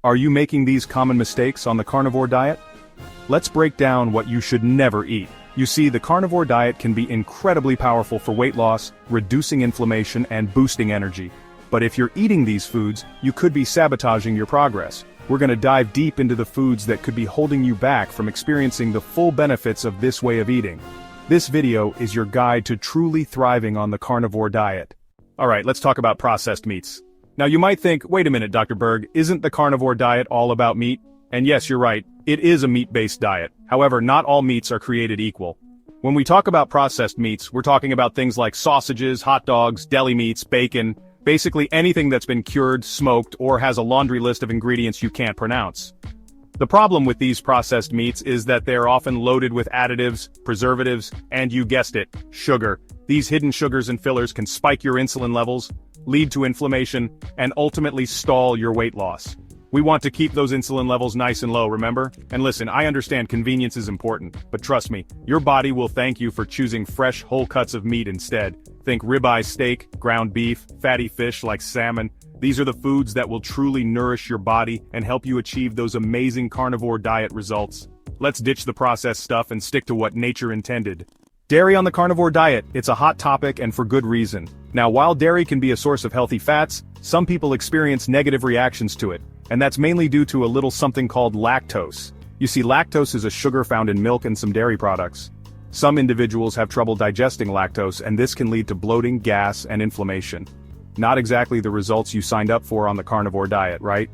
Are you making these common mistakes on the carnivore diet? Let's break down what you should never eat. You see, the carnivore diet can be incredibly powerful for weight loss, reducing inflammation, and boosting energy. But if you're eating these foods, you could be sabotaging your progress. We're going to dive deep into the foods that could be holding you back from experiencing the full benefits of this way of eating. This video is your guide to truly thriving on the carnivore diet. Alright, let's talk about processed meats. Now you might think, wait a minute Dr. Berg, isn't the carnivore diet all about meat? And yes, you're right, it is a meat-based diet. However, not all meats are created equal. When we talk about processed meats, we're talking about things like sausages, hot dogs, deli meats, bacon, basically anything that's been cured, smoked, or has a laundry list of ingredients you can't pronounce. The problem with these processed meats is that they're often loaded with additives, preservatives, and you guessed it, sugar. These hidden sugars and fillers can spike your insulin levels, lead to inflammation, and ultimately stall your weight loss. We want to keep those insulin levels nice and low, remember? And listen, I understand convenience is important, but trust me, your body will thank you for choosing fresh, whole cuts of meat instead. Think ribeye steak, ground beef, fatty fish like salmon. These are the foods that will truly nourish your body and help you achieve those amazing carnivore diet results. Let's ditch the processed stuff and stick to what nature intended. Dairy on the carnivore diet, it's a hot topic and for good reason. Now, while dairy can be a source of healthy fats, some people experience negative reactions to it, and that's mainly due to a little something called lactose. You see, lactose is a sugar found in milk and some dairy products. Some individuals have trouble digesting lactose, and this can lead to bloating, gas, and inflammation. Not exactly the results you signed up for on the carnivore diet, right?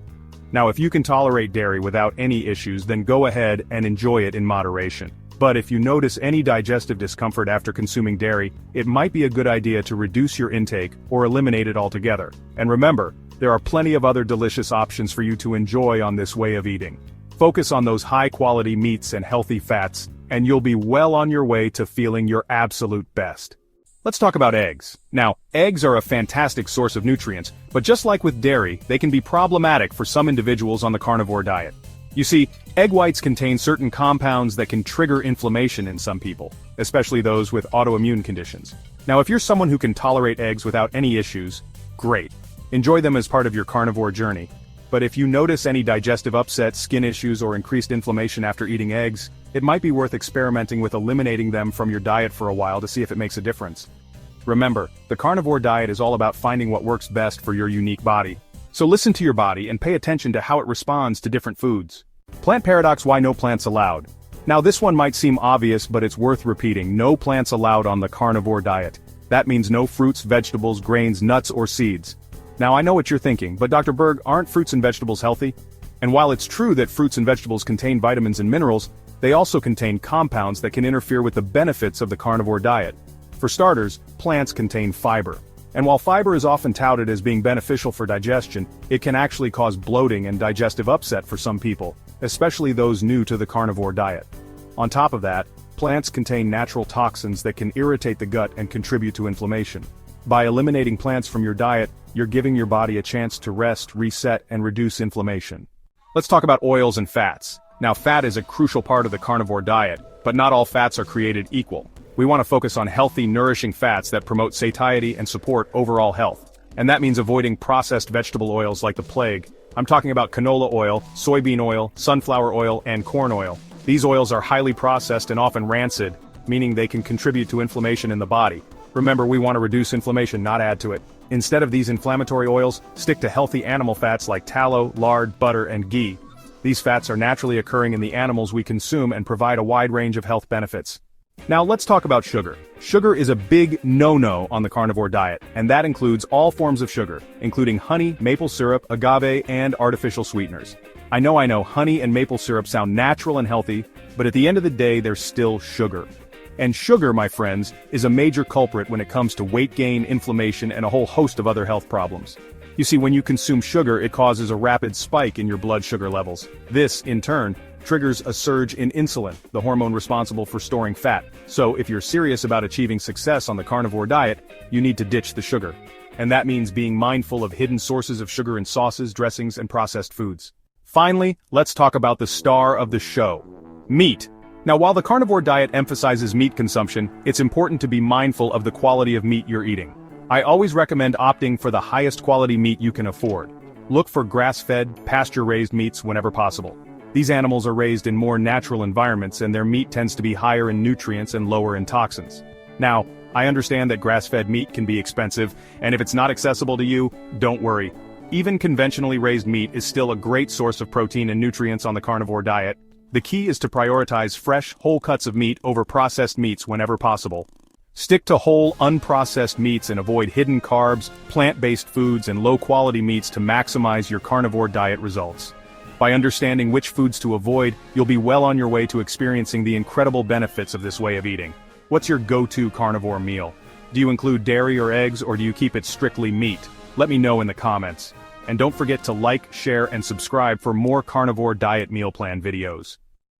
Now, if you can tolerate dairy without any issues, then go ahead and enjoy it in moderation. But if you notice any digestive discomfort after consuming dairy, it might be a good idea to reduce your intake or eliminate it altogether. And remember, there are plenty of other delicious options for you to enjoy on this way of eating. Focus on those high-quality meats and healthy fats, and you'll be well on your way to feeling your absolute best. Let's talk about eggs. Now, eggs are a fantastic source of nutrients, but just like with dairy, they can be problematic for some individuals on the carnivore diet. You see, egg whites contain certain compounds that can trigger inflammation in some people, especially those with autoimmune conditions. Now, if you're someone who can tolerate eggs without any issues, great. Enjoy them as part of your carnivore journey. But if you notice any digestive upset, skin issues, or increased inflammation after eating eggs, it might be worth experimenting with eliminating them from your diet for a while to see if it makes a difference. Remember, the carnivore diet is all about finding what works best for your unique body. So listen to your body and pay attention to how it responds to different foods. Plant paradox: why no plants allowed? Now this one might seem obvious, but it's worth repeating. No plants allowed on the carnivore diet. That means no fruits, vegetables, grains, nuts, or seeds. Now I know what you're thinking, but Dr. Berg, aren't fruits and vegetables healthy? And while it's true that fruits and vegetables contain vitamins and minerals, they also contain compounds that can interfere with the benefits of the carnivore diet. For starters, plants contain fiber. And while fiber is often touted as being beneficial for digestion, it can actually cause bloating and digestive upset for some people, especially those new to the carnivore diet. On top of that, plants contain natural toxins that can irritate the gut and contribute to inflammation. By eliminating plants from your diet, you're giving your body a chance to rest, reset, and reduce inflammation. Let's talk about oils and fats. Now, fat is a crucial part of the carnivore diet, but not all fats are created equal. We want to focus on healthy, nourishing fats that promote satiety and support overall health. And that means avoiding processed vegetable oils like the plague. I'm talking about canola oil, soybean oil, sunflower oil, and corn oil. These oils are highly processed and often rancid, meaning they can contribute to inflammation in the body. Remember, we want to reduce inflammation, not add to it. Instead of these inflammatory oils, stick to healthy animal fats like tallow, lard, butter, and ghee. These fats are naturally occurring in the animals we consume and provide a wide range of health benefits. Now let's talk about sugar. Sugar is a big no-no on the carnivore diet, and that includes all forms of sugar, including honey, maple syrup, agave, and artificial sweeteners. I know, honey and maple syrup sound natural and healthy, but at the end of the day, they're still sugar. And sugar, my friends, is a major culprit when it comes to weight gain, inflammation, and a whole host of other health problems. You see, when you consume sugar, it causes a rapid spike in your blood sugar levels. This, in turn, triggers a surge in insulin, the hormone responsible for storing fat. So if you're serious about achieving success on the carnivore diet, you need to ditch the sugar. And that means being mindful of hidden sources of sugar in sauces, dressings, and processed foods. Finally, let's talk about the star of the show: meat. Now, while the carnivore diet emphasizes meat consumption, it's important to be mindful of the quality of meat you're eating. I always recommend opting for the highest quality meat you can afford. Look for grass-fed, pasture-raised meats whenever possible. These animals are raised in more natural environments and their meat tends to be higher in nutrients and lower in toxins. Now, I understand that grass-fed meat can be expensive, and if it's not accessible to you, don't worry. Even conventionally raised meat is still a great source of protein and nutrients on the carnivore diet. The key is to prioritize fresh, whole cuts of meat over processed meats whenever possible. Stick to whole, unprocessed meats and avoid hidden carbs, plant-based foods, and low-quality meats to maximize your carnivore diet results. By understanding which foods to avoid, you'll be well on your way to experiencing the incredible benefits of this way of eating. What's your go-to carnivore meal? Do you include dairy or eggs, or do you keep it strictly meat? Let me know in the comments. And don't forget to like, share, and subscribe for more carnivore diet meal plan videos.